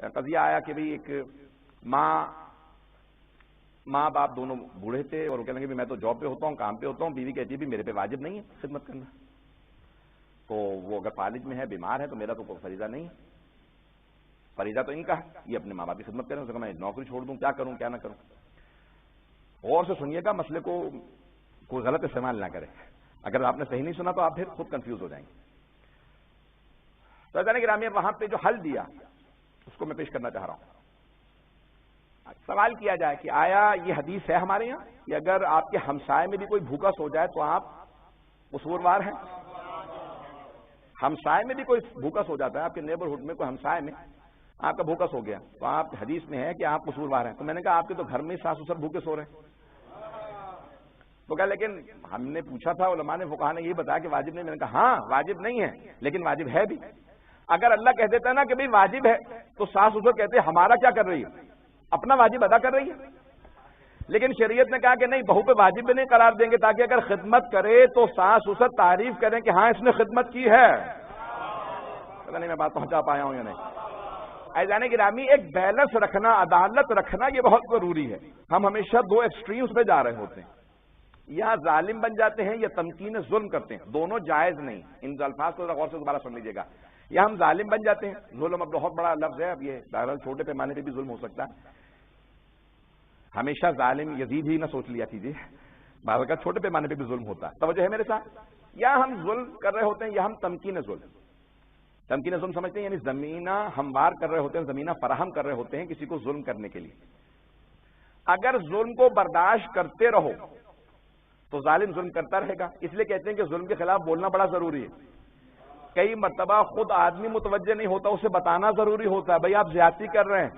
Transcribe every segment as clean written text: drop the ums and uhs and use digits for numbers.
کا قضیہ آیا کہ بھئی ایک ماں باپ دونوں بوڑھے تھے اور وہ کہنے کہ میں تو جاب پہ ہوتا ہوں، کام پہ ہوتا ہوں، بیوی کہتی ہے بھی میرے پہ واجب نہیں ہے خدمت کرنا، تو وہ اگر فالج میں ہے بیمار ہے تو میرا تو کوئی فریضہ نہیں ہے، فریضہ تو ان کا ہے، یہ اپنے ماں باپ کی خدمت کریں، اس کو میں نوکری چھوڑ دوں، کیا کروں کیا نہ کروں۔ غور سے سنیے گا، مسئلے کو کوئی غلط استعمال نہ کرے، اگر آپ نے صحیح نہیں سنا تو آپ پھر خود کنفیوز ہو جائیں گے۔ تو عزیزان گرامی وہاں پہ جو حل دیا اس کو میں پیش کرنا چاہ رہا ہوں۔ سوال کیا جائے کہ آیا یہ حدیث ہے ہمارے یہاں کہ اگر آپ کے ہمسائے میں بھی کوئی بھوکا سو جائے تو آپ قصوروار ہیں؟ ہمسائے میں بھی کوئی بھوکا سو جاتا ہے، آپ کے نیبرہڈ میں کوئی ہمسائے میں آپ کا بھوکا سو گیا تو آپ حدیث میں ہے کہ آپ قصوروار ہیں۔ تو میں نے کہا آپ کے تو گھر میں ہی ساس سسر بھوکے سو رہے ہیں۔ تو کہا لیکن ہم نے پوچھا تھا، علماء نے فقہاء نے یہی بتایا کہ واجب نہیں۔ میں نے کہا ہاں واجب نہیں ہے لیکن واجب ہے بھی۔ اگر اللہ کہہ دیتا ہے نا کہ بھئی واجب ہے تو ساس سسر کہتے ہمارا کیا کر رہی ہے، اپنا واجب ادا کر رہی ہے، لیکن شریعت نے کہا کہ نہیں، بہو پہ واجب بھی نہیں قرار دیں گے تاکہ اگر خدمت کرے تو ساس سسر تعریف کریں کہ ہاں اس نے خدمت کی ہے۔ پتہ نہیں میں بات پہنچا پایا ہوں یا نہیں۔ عزیزان گرامی ایک بیلنس رکھنا، عدالت رکھنا یہ بہت ضروری ہے۔ ہم ہمیشہ دو ایکسٹریمز پہ جا رہے ہوتے ہیں، یا ظالم بن جاتے ہیں یا تمکین ظلم کرتے ہیں، دونوں جائز نہیں۔ ان الفاظ کو غور سے دوبارہ سن لیجیے گا، یا ہم ظالم بن جاتے ہیں، ظلم اب بہت بڑا لفظ ہے، اب یہ بہرحال چھوٹے پیمانے پہ بھی ظلم ہو سکتا ہے، ہمیشہ ظالم یزید ہی نہ سوچ لیا کیجیے، بہرحال کا چھوٹے پیمانے پہ بھی ظلم ہوتا ہے۔ توجہ ہے میرے ساتھ؟ یا ہم ظلم کر رہے ہوتے ہیں یا ہم تمکین ظلم سمجھتے ہیں، یعنی زمینہ ہموار کر رہے ہوتے ہیں، زمینہ فراہم کر رہے ہوتے ہیں کسی کو ظلم کرنے کے لیے۔ اگر ظلم کو برداشت کرتے رہو تو ظالم ظلم کرتا رہے گا، اس لیے کہتے ہیں کہ ظلم کے خلاف بولنا بڑا ضروری ہے۔ کئی مرتبہ خود آدمی متوجہ نہیں ہوتا، اسے بتانا ضروری ہوتا ہے، بھئی آپ زیادتی کر رہے ہیں۔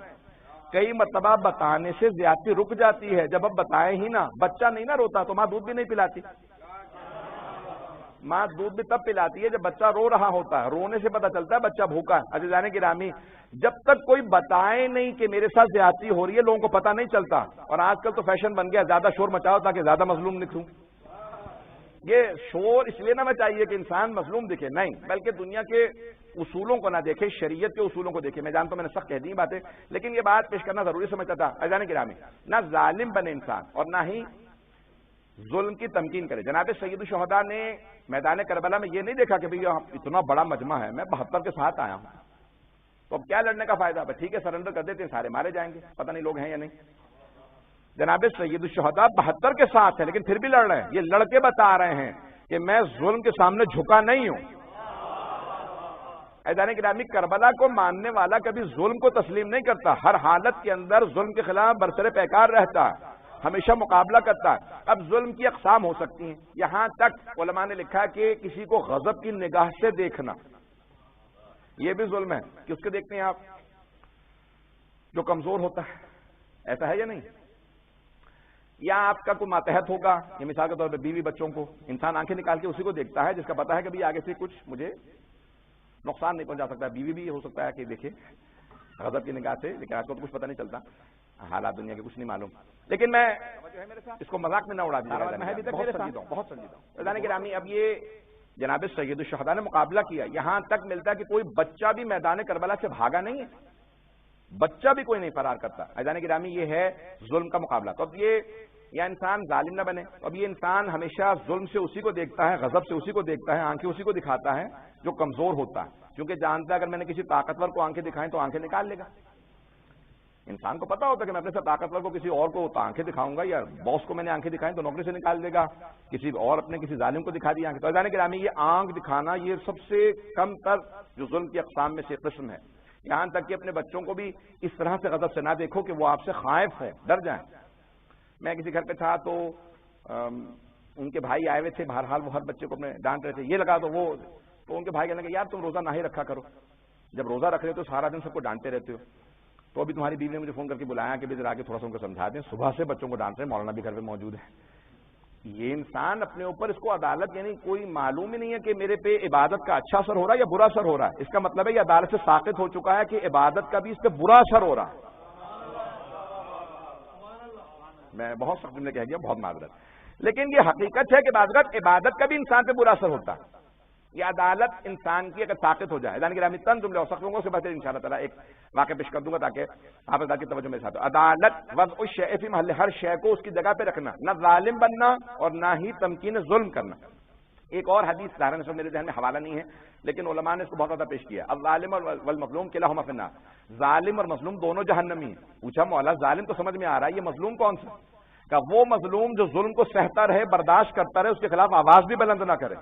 کئی مرتبہ بتانے سے زیادتی رک جاتی ہے، جب اب بتائیں ہی نا، بچہ نہیں نا روتا تو ماں دودھ بھی نہیں پلاتی، ماں دودھ بھی تب پلاتی ہے جب بچہ رو رہا ہوتا ہے، رونے سے پتہ چلتا ہے بچہ بھوکا ہے۔ عزیزان گرامی جب تک کوئی بتائے نہیں کہ میرے ساتھ زیادتی ہو رہی ہے لوگوں کو پتہ نہیں چلتا، اور آج کل تو فیشن بن گیا زیادہ شور مچاؤ تاکہ زیادہ مظلوم دکھوں۔ یہ شور اس لیے نہ مچائیے کہ انسان مظلوم دکھے، نہیں، بلکہ دنیا کے اصولوں کو نہ دیکھے، شریعت کے اصولوں کو دیکھے۔ میں جانتا ہوں میں نے سخت کہہ دی باتیں، لیکن یہ بات پیش کرنا ضروری سمجھتا تھا۔ عزیزان گرامی نہ ظالم بنے انسان اور نہ ہی ظلم کی تمکین کرے۔ جناب سید الشہداء نے میدان کربلا میں یہ نہیں دیکھا کہ بھئی اتنا بڑا مجمع ہے، میں 72 کے ساتھ آیا ہوں، تو اب کیا لڑنے کا فائدہ؟ ٹھیک ہے سرنڈر کر دیتے ہیں، سارے مارے جائیں گے، پتہ نہیں لوگ ہیں یا نہیں۔ جناب سید الشہداء 72 کے ساتھ ہیں لیکن پھر بھی لڑ رہے ہیں۔ یہ لڑکے بتا رہے ہیں کہ میں ظلم کے سامنے جھکا نہیں ہوں۔ عزیزان گرامی کربلا کو ماننے والا کبھی ظلم کو تسلیم نہیں کرتا، ہر حالت کے اندر ظلم کے خلاف برسر پیکار رہتا ہے، ہمیشہ مقابلہ کرتا ہے۔ اب ظلم کی اقسام ہو سکتی ہیں، یہاں تک علماء نے لکھا کہ کسی کو غضب کی نگاہ سے دیکھنا یہ بھی ظلم ہے۔ کس کے دیکھتے ہیں آپ؟ جو کمزور ہوتا ہے، ایسا ہے یا نہیں؟ یا آپ کا کوئی ماتحت ہوگا، یہ مثال کے طور پہ بیوی بچوں کو انسان آنکھیں نکال کے اسی کو دیکھتا ہے جس کا پتا ہے کہ بھی آگے سے کچھ مجھے نقصان نہیں پہنچا سکتا۔ بیوی بھی ہو سکتا ہے کہ دیکھے غضب کی نگاہ سے، لیکن آج کو تو کچھ پتہ نہیں چلتا، حالات دنیا کے کچھ نہیں معلوم۔ لیکن میں اس کو مذاق میں نہ اڑا دیجیے، بہت سنجیدہ ہوں۔ عزیزان گرامی اب یہ جناب سید الشہداء نے مقابلہ کیا، یہاں تک ملتا ہے کہ کوئی بچہ بھی میدان کربلا سے بھاگا نہیں ہے، بچہ بھی کوئی نہیں فرار کرتا۔ عزیزان گرامی یہ ہے ظلم کا مقابلہ۔ تو اب یہ یا انسان ظالم نہ بنے، اب یہ انسان ہمیشہ ظلم سے اسی کو دیکھتا ہے، غضب سے اسی کو دیکھتا ہے، آنکھیں اسی کو دکھاتا ہے جو کمزور ہوتا ہے، کیونکہ جانتا ہے اگر میں نے کسی طاقتور کو آنکھیں دکھائیں تو آنکھیں نکال لے گا۔ انسان کو پتا ہوتا ہے کہ میں اپنے سے طاقتور کو کسی اور کو آنکھیں دکھاؤں گا، یا باس کو میں نے آنکھیں دکھائیں تو نوکری سے نکال دے گا، کسی اور اپنے کسی ظالم کو دکھا دی آنکھیں۔ تو عزیزان گرامی یہ آنکھ دکھانا یہ سب سے کم تر جو ظلم کی اقسام میں سے قسم ہے۔ یہاں تک کہ اپنے بچوں کو بھی اس طرح سے غضب سے نہ دیکھو کہ وہ آپ سے خائف ہوں، ڈر جائیں۔ میں کسی گھر پہ تھا تو ان کے بھائی آئے ہوئے تھے، بہرحال وہ ہر بچے کو اپنے ڈانٹ رہے تھے، یہ لگا تو ان کے بھائی کہنے لگے یار تم روزہ نہ ہی رکھا کرو، جب روزہ رکھ رہے ہو تو سارا دن سب کو ڈانٹتے رہتے ہو، تو ابھی تمہاری بیوی نے مجھے فون کر کے بلایا کہ ذرا آگے تھوڑا سا ان کو سمجھا دیں، صبح سے بچوں کو ڈانٹ رہے ہیں، مولانا بھی گھر پہ موجود ہے۔ یہ انسان اپنے اوپر اس کو عدالت یعنی کوئی معلوم ہی نہیں ہے کہ میرے پہ عبادت کا اچھا اثر ہو رہا ہے یا برا اثر ہو رہا ہے، اس کا مطلب ہے یہ عدالت سے ساقط ہو چکا ہے کہ عبادت کا بھی اس پہ برا اثر ہو رہا ہے۔ میں بہت سخت نے کہہ دیا، بہت معذرت، لیکن یہ حقیقت ہے کہ بعض اوقات عبادت کا بھی انسان پہ برا اثر ہوتا ہے۔ یہ عدالت انسان کی اگر طاقت ہو جائے، یعنی کہ تن جملے ہو سکتے ہوں گے، اس کے بعد انشاءاللہ تعالیٰ ایک واقعہ پیش کر دوں گا تاکہ آپ کی توجہ میرے ساتھ ہو۔ عدالت وضع الشیء فی محل، ہر شے کو اس کی جگہ پہ رکھنا، نہ ظالم بننا اور نہ ہی تمکین ظلم کرنا۔ ایک اور حدیث ظاہر میرے ذہن میں حوالہ نہیں ہے لیکن علماء نے اس کو بہت زیادہ پیش کیا، الظالم والمظلوم کلاہما فی النار، ظالم اور مظلوم دونوں جہنمی ہیں۔ پوچھا مولا ظالم تو سمجھ میں آ رہا ہے، یہ مظلوم کون سا؟ کہ وہ مظلوم جو ظلم کو سہتا رہے، برداشت کرتا رہے، اس کے خلاف آواز بھی بلند نہ کرے،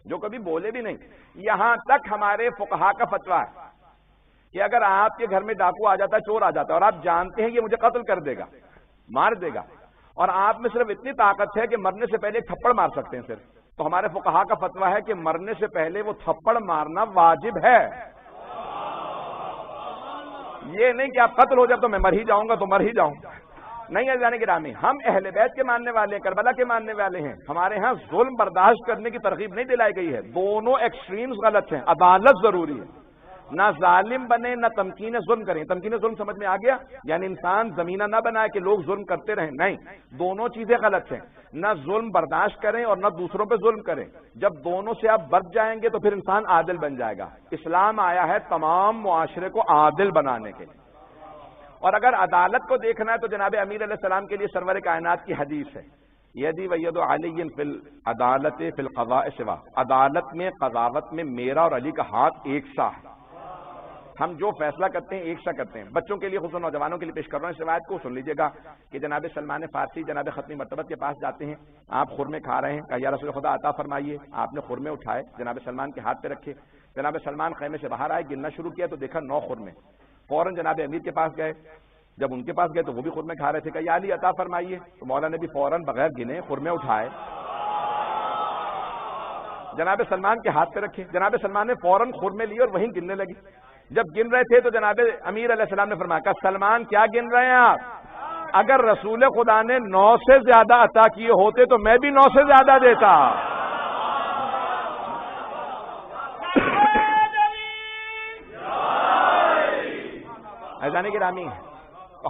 جو کبھی بولے بھی نہیں۔ یہاں تک ہمارے فقہا کا فتویٰ ہے کہ اگر آپ کے گھر میں ڈاکو آ جاتا ہے، چور آ جاتا ہے، اور آپ جانتے ہیں یہ مجھے قتل کر دے گا، مار دے گا، اور آپ میں صرف اتنی طاقت ہے کہ مرنے سے پہلے ایک تھپڑ مار سکتے ہیں صرف، تو ہمارے فقہا کا فتویٰ ہے کہ مرنے سے پہلے وہ تھپڑ مارنا واجب ہے۔ یہ نہیں کہ آپ قتل ہو جائے تو میں مر ہی جاؤں گا تو مر ہی جاؤں گا، نہیں ہے جانے گرامی، ہم اہل بیت کے ماننے والے ہیں، کربلا کے ماننے والے ہیں، ہمارے ہاں ظلم برداشت کرنے کی ترغیب نہیں دلائی گئی ہے، دونوں ایکسٹریمز غلط ہیں، عدالت ضروری ہے، نہ ظالم بنے نہ تمکین ظلم کریں۔ تمکین ظلم سمجھ میں آ گیا، یعنی انسان زمینہ نہ بنائے کہ لوگ ظلم کرتے رہیں، نہیں، دونوں چیزیں غلط ہیں، نہ ظلم برداشت کریں اور نہ دوسروں پہ ظلم کریں۔ جب دونوں سے آپ بچ جائیں گے تو پھر انسان عادل بن جائے گا۔ اسلام آیا ہے تمام معاشرے کو عادل بنانے کے لیے، اور اگر عدالت کو دیکھنا ہے تو جناب امیر علیہ السلام کے لیے سرور کائنات کی حدیث ہے، یدی وید علی فی العدالت فی القضاء سوا، عدالت میں قضاوت میں میرا اور علی کا ہاتھ ایک سا ہے، ہم جو فیصلہ کرتے ہیں ایک سا کرتے ہیں۔ بچوں کے لیے خصوصاً نوجوانوں کے لیے پیش کر رہا ہوں اس روایت کو، سن لیجیے گا کہ جناب سلمان فارسی جناب ختمی مرتبت کے پاس جاتے ہیں، آپ خرمے کھا رہے ہیں، کہا یا رسول خدا عطا فرمائیے، آپ نے خرمے اٹھائے جناب سلمان کے ہاتھ پہ رکھے، جناب سلمان خیمے سے باہر آئے، گننا شروع کیا تو دیکھا 9 خرمے، فوراً جناب امیر کے پاس گئے، جب ان کے پاس گئے تو وہ بھی خرمے کھا رہے تھے، کہا یا علی عطا فرمائیے، تو مولا نے بھی فوراً بغیر گنے خرمے اٹھائے، جناب سلمان کے ہاتھ پہ رکھے، جناب سلمان نے فوراً خرمے لیے اور وہیں گننے لگے۔ جب گن رہے تھے تو جناب امیر علیہ السلام نے فرمایا کہ سلمان کیا گن رہے ہیں آپ؟ اگر رسول خدا نے 9 سے زیادہ عطا کیے ہوتے تو میں بھی 9 سے زیادہ دیتا۔ ایزانی گرامی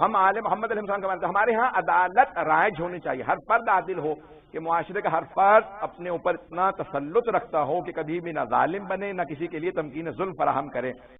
ہم آل محمد علیہ السلام کا مانتے ہیں، ہمارے ہاں عدالت رائج ہونی چاہیے، ہر فرد عادل ہو، کہ معاشرے کا ہر فرد اپنے اوپر اتنا تسلط رکھتا ہو کہ کبھی بھی نہ ظالم بنے نہ کسی کے لیے تمکین ظلم فراہم کرے۔